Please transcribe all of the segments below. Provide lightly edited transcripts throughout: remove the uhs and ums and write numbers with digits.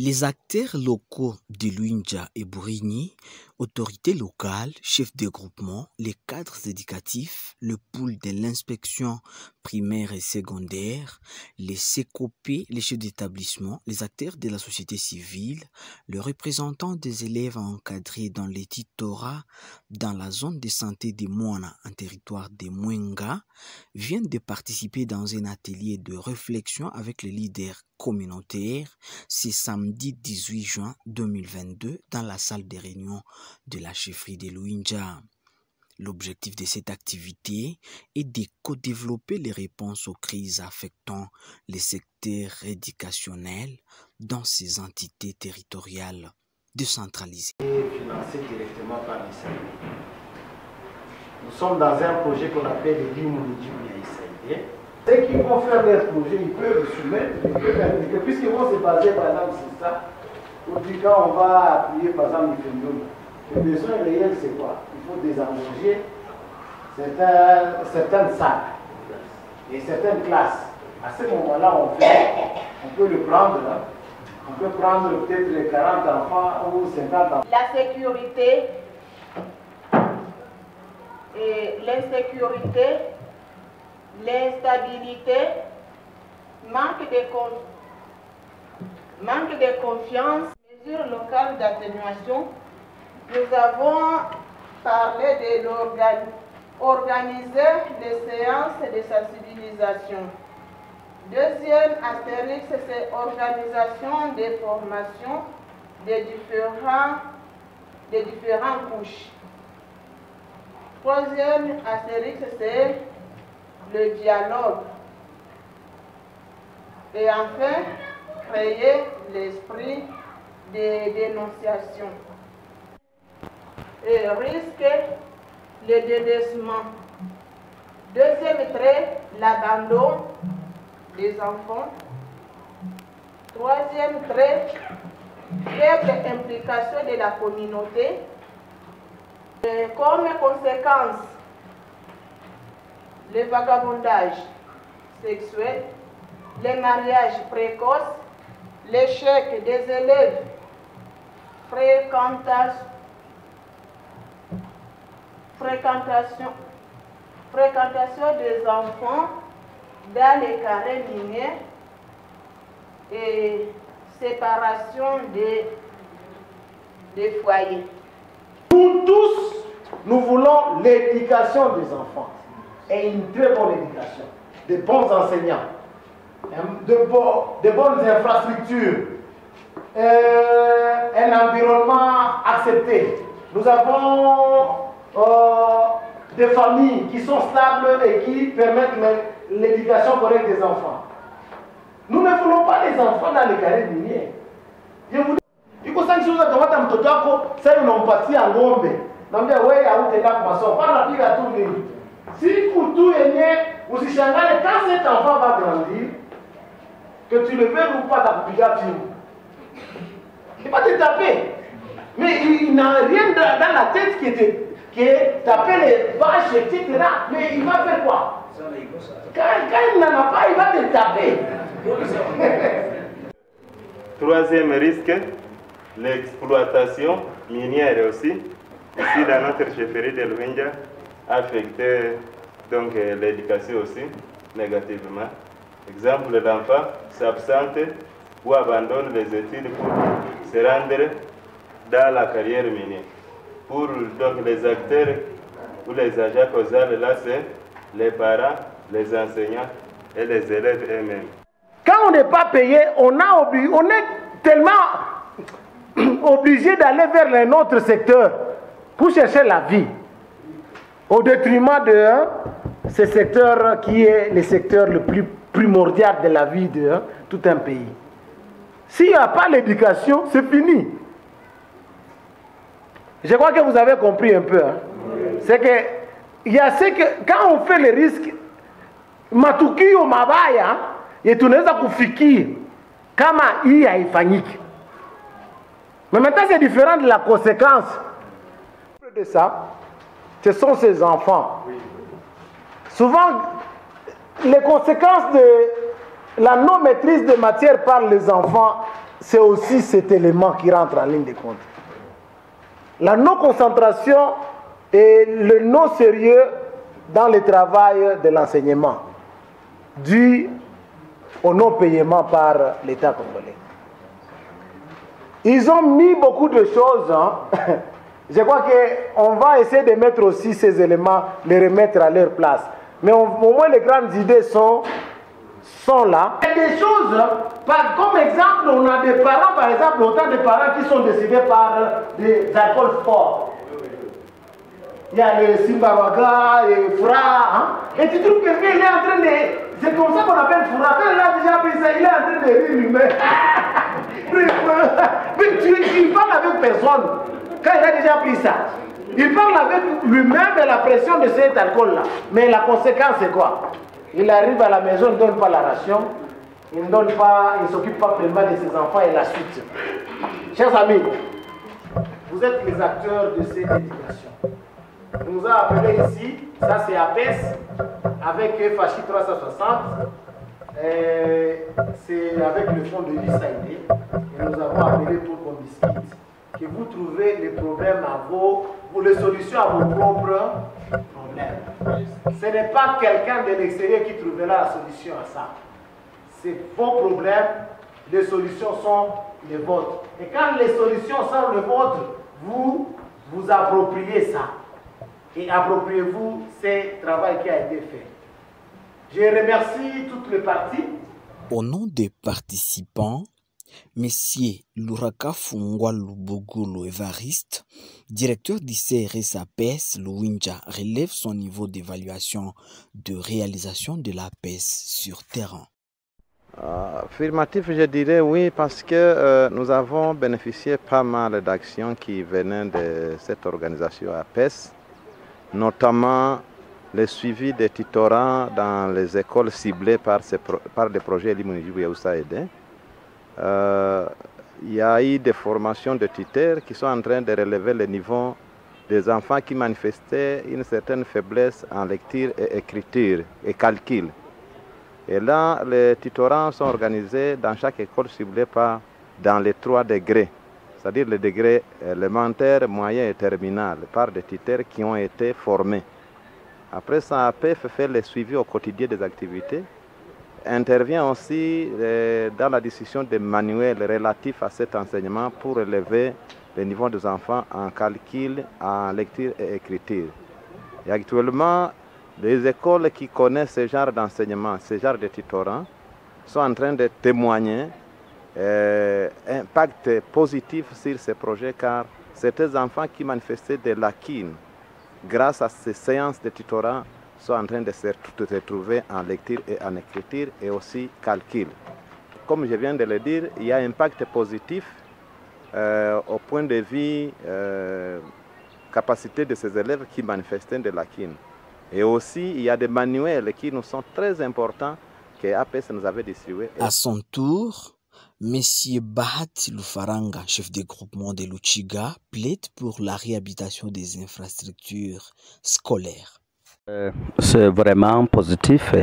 Les acteurs locaux de Luinja et Bourigny, autorités locales, chefs de groupement, les cadres éducatifs, le pool de l'inspection primaire et secondaire, les CECOP, les chefs d'établissement, les acteurs de la société civile, le représentant des élèves encadrés dans les tutorats dans la zone de santé de Moana, un territoire de Mwenga, viennent de participer dans un atelier de réflexion avec les leaders communautaires ce samedi 18 juin 2022 dans la salle de réunion de la chefferie de Luinja. L'objectif de cette activité est de co-développer les réponses aux crises affectant les secteurs éducationnels dans ces entités territoriales décentralisées. Financé directement par les salariés. Nous sommes dans un projet qu'on appelle les Limounou-Djibouya. Ceux qui vont faire leur projet, ils peuvent soumettre, ils peuvent impliquer, puisqu'ils vont se baser par exemple sur ça. Aujourd'hui, quand on va appuyer par exemple les féminines, le besoin réel c'est quoi? Il faut désengorger certaines salles et certaines classes. À ce moment-là, on peut le prendre, hein. On peut prendre peut-être les 40 enfants ou 50 enfants. La sécurité et l'insécurité, l'instabilité, manque de confiance, mesures locales d'atténuation. Nous avons parlé de organiser les séances de sensibilisation. Deuxième astérix, c'est organisation des formations des différentes couches. Troisième astérix, c'est le dialogue. Et enfin, créer l'esprit de dénonciation. Et risque le délaissement. Deuxième trait, l'abandon des enfants. Troisième trait, faible implication de la communauté. Et comme conséquence, le vagabondage sexuel, les mariages précoces, l'échec des élèves, fréquentation des enfants dans les carrés miniers et séparation des foyers. Nous tous, nous voulons l'éducation des enfants et une très bonne éducation, de bons enseignants, de bonnes infrastructures, un environnement accepté. Nous avons des familles qui sont stables et qui permettent l'éducation correcte des enfants. Nous ne voulons pas les enfants dans les carrés miniers. Je vous dis, il faut que vous ayez mtoto wako sasa unampatia ng'ombe. Naambia wewe hautaenda kwa masomo. Pana piga tu nini? Siku tu yenye usishangale quand cet enfant va grandir que tu le veux ou pas t'appliquer film. Il va te taper. Mais il n'a rien dans la tête qui est taper les vaches, etc. Mais il va faire quoi? Quand il n'en a pas, il va te taper. Troisième risque, l'exploitation minière aussi. Ici, dans notre chefferie de Luinja, affecté donc l'éducation aussi négativement. Exemple, l'enfant s'absente ou abandonne les études pour se rendre dans la carrière minière. Pour donc les acteurs ou les agents causaux, là c'est les parents, les enseignants et les élèves eux-mêmes. Quand on n'est pas payé, on est tellement obligé d'aller vers un autre secteur pour chercher la vie, au détriment de ce secteur qui est le secteur le plus primordial de la vie de tout un pays. S'il n'y a pas l'éducation, c'est fini. Je crois que vous avez compris un peu. Hein. C'est que il y a ce que quand on fait les risques, matukio mabaya et tunaweza kufikiri kama hii haifanyiki. Mais maintenant c'est différent de la conséquence de ça. Ce sont ces enfants. Souvent les conséquences de la non-maîtrise de matière par les enfants c'est aussi cet élément qui rentre en ligne de compte. La non-concentration et le non-sérieux dans le travail de l'enseignement, dû au non-paiement par l'État congolais. Ils ont mis beaucoup de choses. Je crois qu'on va essayer de mettre aussi ces éléments, les remettre à leur place. Mais au moins les grandes idées sont là. Il y a des choses, comme exemple, on a des parents, par exemple, autant de parents qui sont décédés par des alcools forts. Il y a les Simbawaga, les Fra, et tu trouves que quelqu'un est en train de... C'est comme ça qu'on appelle Fra. Quand il a déjà pris ça, il est en train de rire lui-même. Mais il parle avec personne. Quand il a déjà pris ça, il parle avec lui-même de la pression de cet alcool-là. Mais la conséquence, c'est quoi? Il arrive à la maison, il ne donne pas la ration, il ne s'occupe pas pleinement de ses enfants et la suite. Chers amis, vous êtes les acteurs de cette éducation. On nous a appelés ici, ça c'est APES, avec FHI 360, c'est avec le fonds de l'USAID, et nous avons appelé pour qu'on discute, que vous trouvez les problèmes les solutions à vos propres problèmes. Ce n'est pas quelqu'un de l'extérieur qui trouvera la solution à ça. C'est vos problèmes, les solutions sont les vôtres. Et quand les solutions sont les vôtres, vous vous appropriez ça. Et appropriez-vous ce travail qui a été fait. Je remercie toutes les parties. Au nom des participants, Messieurs Luraka Fungwa Lubogolo Evariste, directeur du CRS APES Luinja, relève son niveau d'évaluation de réalisation de l'APES sur terrain. Affirmatif, je dirais oui, parce que nous avons bénéficié pas mal d'actions qui venaient de cette organisation APES, notamment le suivi des tutorants dans les écoles ciblées par des projets Limonijibou Yaoussaïdé. Il y a eu des formations de tuteurs qui sont en train de relever le niveau des enfants qui manifestaient une certaine faiblesse en lecture et écriture et calcul. Et là, les tutorants sont organisés dans chaque école ciblée dans les 3 degrés, c'est-à-dire les degrés élémentaires, moyens et terminal, par des tuteurs qui ont été formés. Après ça, APEF fait le suivi au quotidien des activités, intervient aussi dans la discussion des manuels relatifs à cet enseignement pour relever le niveau des enfants en calcul, en lecture et écriture. Et actuellement, les écoles qui connaissent ce genre d'enseignement, ce genre de tutorants, sont en train de témoigner impact positif sur ces projets, car certains enfants qui manifestaient des lacunes grâce à ces séances de tutorat sont en train de se retrouver en lecture et en écriture et aussi calcul. Comme je viens de le dire, il y a un impact positif au point de vue capacité de ces élèves qui manifestaient des lacunes. Et aussi, il y a des manuels qui nous sont très importants que APES nous avait distribués. À son tour, M. Bahati Lufaranga, chef de groupement de Luchiga, plaide pour la réhabilitation des infrastructures scolaires. C'est vraiment positif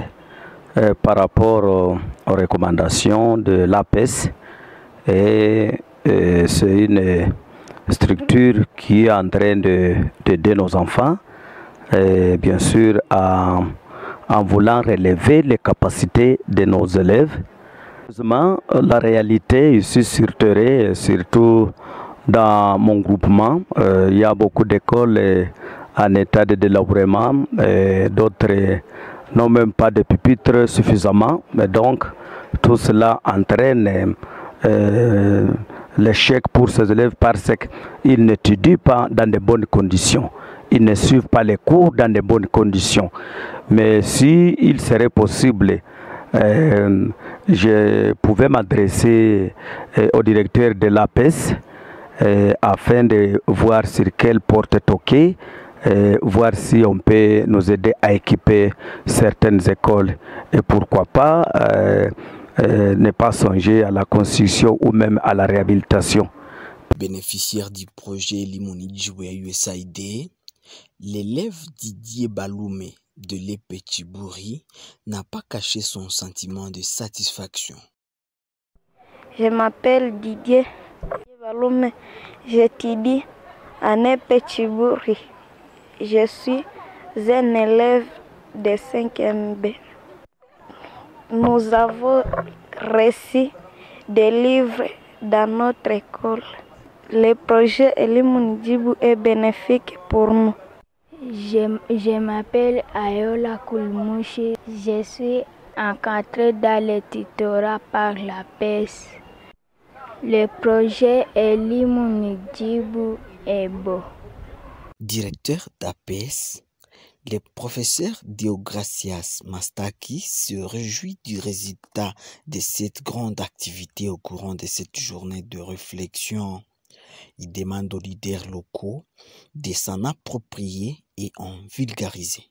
par rapport aux recommandations de l'APES. Et c'est une structure qui est en train d'aider nos enfants. Et bien sûr, en voulant relever les capacités de nos élèves. Heureusement, la réalité ici sur terrain, surtout dans mon groupement, il y a beaucoup d'écoles en état de délabrement, d'autres n'ont même pas de pupitres suffisamment. Mais donc, tout cela entraîne l'échec pour ces élèves parce qu'ils n'étudient pas dans de bonnes conditions. Ils ne suivent pas les cours dans de bonnes conditions. Mais si il serait possible, je pouvais m'adresser au directeur de l'APES afin de voir sur quelle porte toquer, voir si on peut nous aider à équiper certaines écoles. Et pourquoi pas ne pas songer à la construction ou même à la réhabilitation. Bénéficiaire du projet Limonijibou USAID, l'élève Didier Baloumé de l'Epetiburi n'a pas caché son sentiment de satisfaction. Je m'appelle Didier Valoume. J'étudie à Népé-Tchibouri. Je suis un élève de 5e B. Nous avons reçu des livres dans notre école. Le projet Elimu Ndjibou est bénéfique pour nous. Je m'appelle Ayola Koulmouchi. Je suis encadrée dans le tutorat par la PES. Le projet Elimu Ndjibou est beau. Directeur d'APES, le professeur Deogracias Mastaki se réjouit du résultat de cette grande activité au courant de cette journée de réflexion. Il demande aux leaders locaux de s'en approprier et en vulgariser.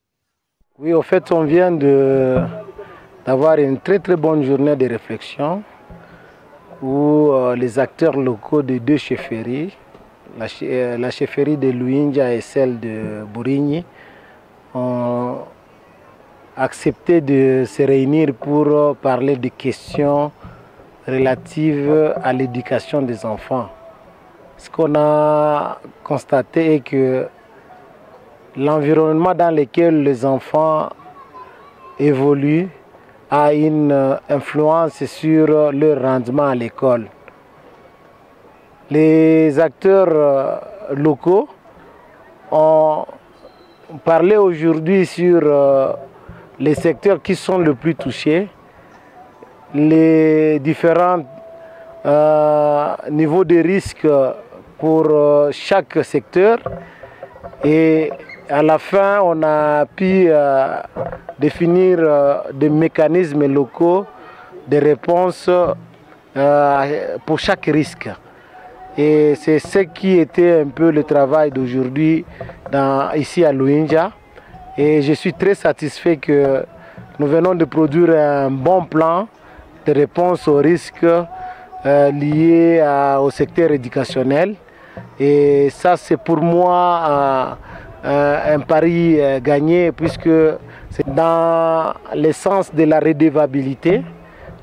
Oui, au fait, on vient d'avoir une très bonne journée de réflexion où les acteurs locaux de deux chefferies, la chefferie de Luinja et celle de Bourigny, ont accepté de se réunir pour parler des questions relatives à l'éducation des enfants. Ce qu'on a constaté est que l'environnement dans lequel les enfants évoluent a une influence sur leur rendement à l'école. Les acteurs locaux ont parlé aujourd'hui sur les secteurs qui sont le plus touchés, les différents niveaux de risque pour chaque secteur, et à la fin on a pu définir des mécanismes locaux de réponse pour chaque risque. Et c'est ce qui était un peu le travail d'aujourd'hui ici à Luinja. Et je suis très satisfait que nous venons de produire un bon plan de réponse aux risques liés au secteur éducationnel. Et ça, c'est pour moi un pari gagné, puisque c'est dans le sens de la redevabilité.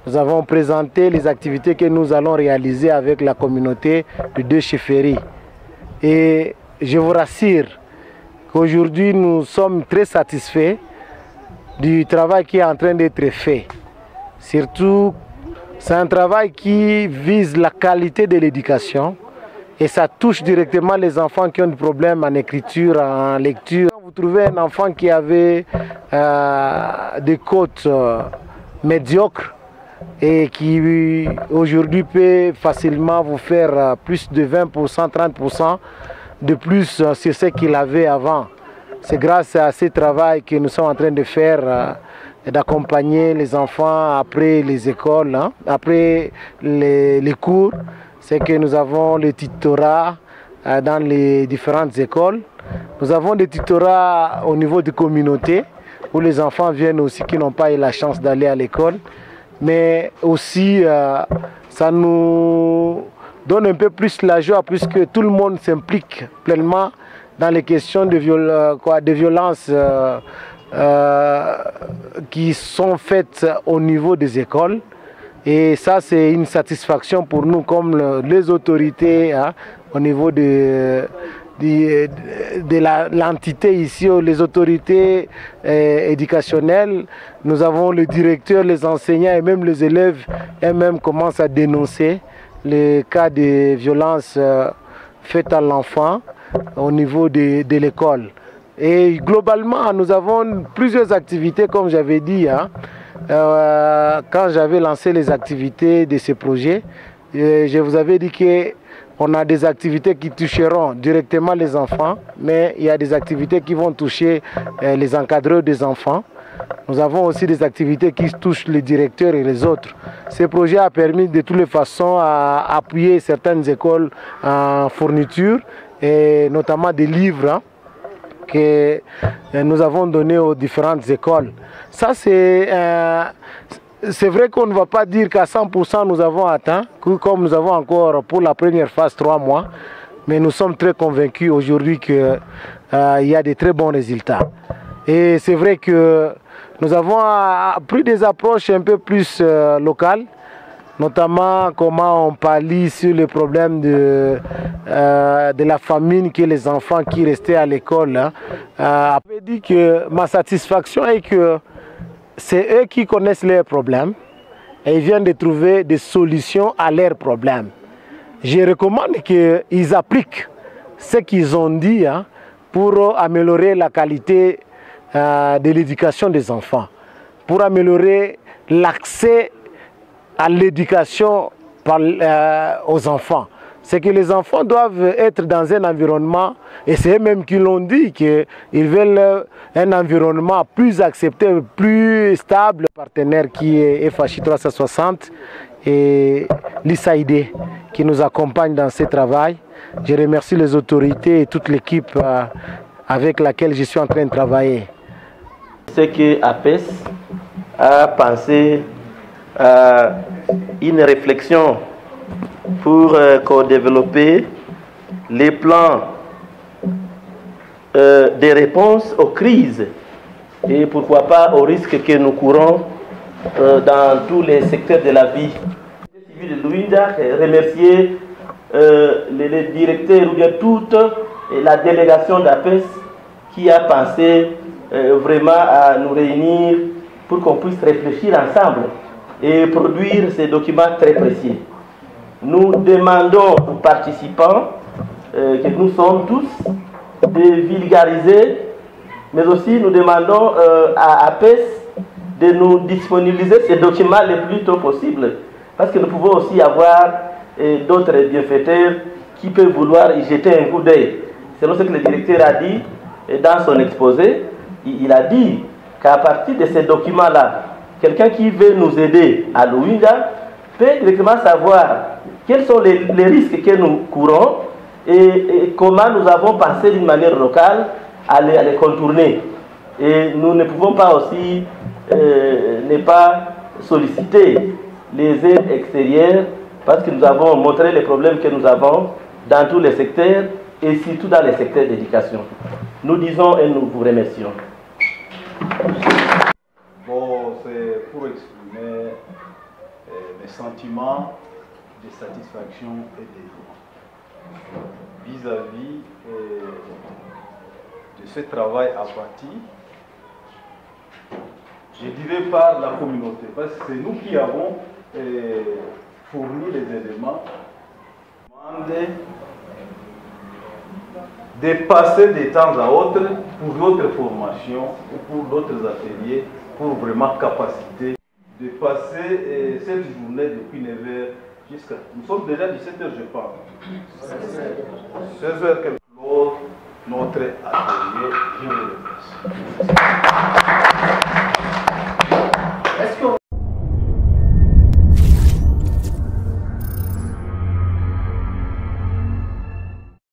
Nous avons présenté les activités que nous allons réaliser avec la communauté de deux chefferies. Et je vous rassure qu'aujourd'hui nous sommes très satisfaits du travail qui est en train d'être fait. Surtout, c'est un travail qui vise la qualité de l'éducation et ça touche directement les enfants qui ont des problèmes en écriture, en lecture. Vous trouvez un enfant qui avait des cotes médiocres et qui aujourd'hui peut facilement vous faire plus de 20%, 30% de plus sur ce qu'il avait avant. C'est grâce à ce travail que nous sommes en train de faire, d'accompagner les enfants après les écoles, après les cours. C'est que nous avons le tutorat dans les différentes écoles. Nous avons des tutorats au niveau des communautés où les enfants viennent aussi qui n'ont pas eu la chance d'aller à l'école. Mais aussi, ça nous donne un peu plus la joie puisque tout le monde s'implique pleinement dans les questions de violences qui sont faites au niveau des écoles. Et ça, c'est une satisfaction pour nous comme les autorités au niveau de l'entité ici, les autorités éducationnelles. Nous avons le directeur, les enseignants et même les élèves eux-mêmes commencent à dénoncer les cas de violences faites à l'enfant au niveau de l'école. Et globalement, nous avons plusieurs activités, comme j'avais dit. Quand j'avais lancé les activités de ce projet, je vous avais dit qu'on a des activités qui toucheront directement les enfants, mais il y a des activités qui vont toucher les encadreurs des enfants. Nous avons aussi des activités qui touchent les directeurs et les autres. Ce projet a permis de toutes les façons à appuyer certaines écoles en fourniture, et notamment des livres que nous avons donnés aux différentes écoles. Ça, c'est vrai qu'on ne va pas dire qu'à 100% nous avons atteint, comme nous avons encore pour la première phase 3 mois, mais nous sommes très convaincus aujourd'hui qu'il y a de très bons résultats. Et c'est vrai que nous avons pris des approches un peu plus locales. notamment comment on pallie sur le problème de la famine que les enfants qui restaient à l'école. J'ai dit que ma satisfaction est que c'est eux qui connaissent leurs problèmes et ils viennent de trouver des solutions à leurs problèmes. Je recommande qu'ils appliquent ce qu'ils ont dit pour améliorer la qualité de l'éducation des enfants, pour améliorer l'accès à l'éducation aux enfants. C'est que les enfants doivent être dans un environnement, et c'est eux-mêmes qui l'ont dit, qu'ils veulent un environnement plus accepté, plus stable. Le partenaire qui est FHI 360 et l'ISAID qui nous accompagne dans ce travail. Je remercie les autorités et toute l'équipe avec laquelle je suis en train de travailler. C'est que APES a pensé à une réflexion pour co-développer les plans de réponse aux crises et pourquoi pas aux risques que nous courons dans tous les secteurs de la vie. De Luinja, remercier les directeurs ou bien toute la délégation d'APES qui a pensé vraiment à nous réunir pour qu'on puisse réfléchir ensemble et produire ces documents très précis. Nous demandons aux participants, que nous sommes tous, de vulgariser, mais aussi nous demandons à APES de nous disponibiliser ces documents le plus tôt possible, parce que nous pouvons aussi avoir d'autres bienfaiteurs qui peuvent vouloir y jeter un coup d'œil. Selon ce que le directeur a dit dans son exposé, il a dit qu'à partir de ces documents-là, quelqu'un qui veut nous aider à Luinja peut directement savoir quels sont les risques que nous courons et comment nous avons pensé d'une manière locale à les contourner. Et nous ne pouvons pas aussi ne pas solliciter les aides extérieures parce que nous avons montré les problèmes que nous avons dans tous les secteurs et surtout dans les secteurs d'éducation. Nous disons et nous vous remercions. Bon, c'est pour exprimer mes sentiments de satisfaction et de joie vis-à-vis de ce travail abattu, je dirais par la communauté, parce que c'est nous qui avons fourni les éléments, de passer de temps à autre pour d'autres formations ou pour d'autres ateliers, pour vraiment capaciter de passer cette journée depuis 9h jusqu'à... Nous sommes déjà 17h, je pense. 16h quelque chose, notre atelier. Je vous remercie.